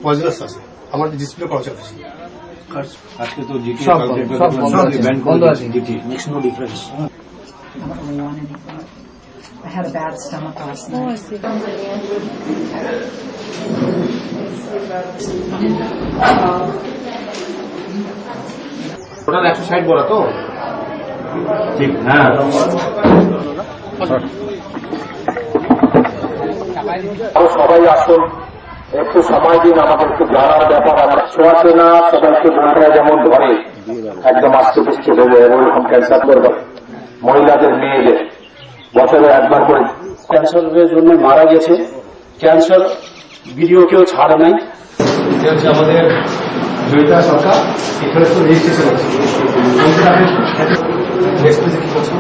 Positive আছে আমার display করা যাচ্ছে আজকে তো জিটি বন্ধ আছে GT next no difference I had a bad stomach last night. Oh, I see. ওটা 160 বড় তো ঠিক হ্যাঁ সবাই আসুন একটু সময় দিন আমাদের একটু জানার ব্যাপার আমরা ছোঁয়াছে না সবাইকে বোনরা যেমন ধরে একদম আস্তে পিছিয়ে দেবে ওরকম ক্যান্সার করবে মহিলাদের মেয়েদের বছরে একবার করে ক্যান্সারের জন্য মারা গেছে ক্যান্সার ভিডিও কেউ ছাড়ে নাই হচ্ছে আমাদের জয়িতা সরকার এখানে তো রেজিস্ট্রেশন আছে নেক্সট পেজে কি করছেন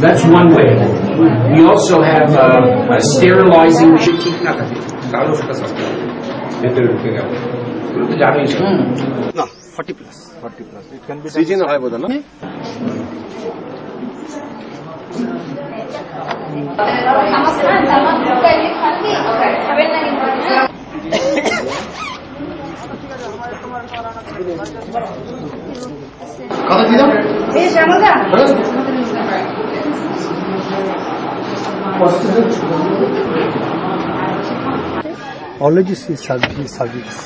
That's one way. We also have a sterilizing. না 40 plus it can be season হয় বোধ না কথা কি দাও Hey, Shamada. Already she service.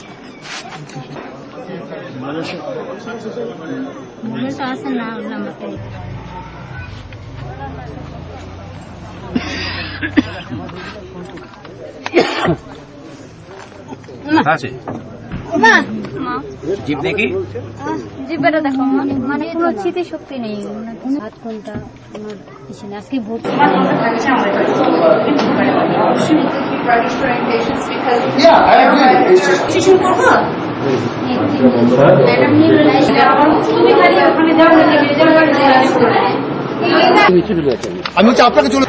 আছে জিপ দেখি জিব্বাটা দেখো মানে কোনো স্মৃতি শক্তি নেই 7 ঘন্টা আমার পিছনে আজকে ভর্তি আমি হচ্ছে আপনাকে চলে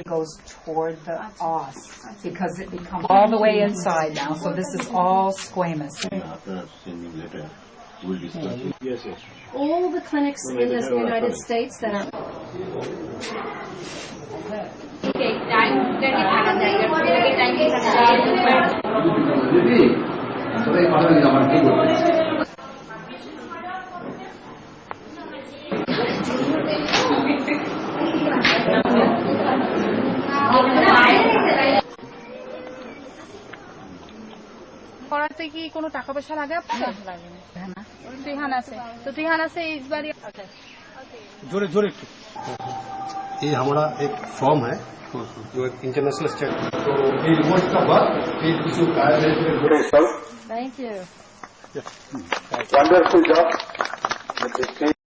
Goes toward the os because it becomes all the way inside now. So this is all squamous. all the clinics in the United States that are করাতে কি কোনো টাকা পয়সা লাগে আপনার? লাগে না। তিহান আছে तो तिहान से इस बार जोरे जोरे ये हमारा एक फॉर्म है जो एक इंटरनेशनल स्टैंड तो ये रिमोट का बाद ये किसी Thank you. Wonderful job.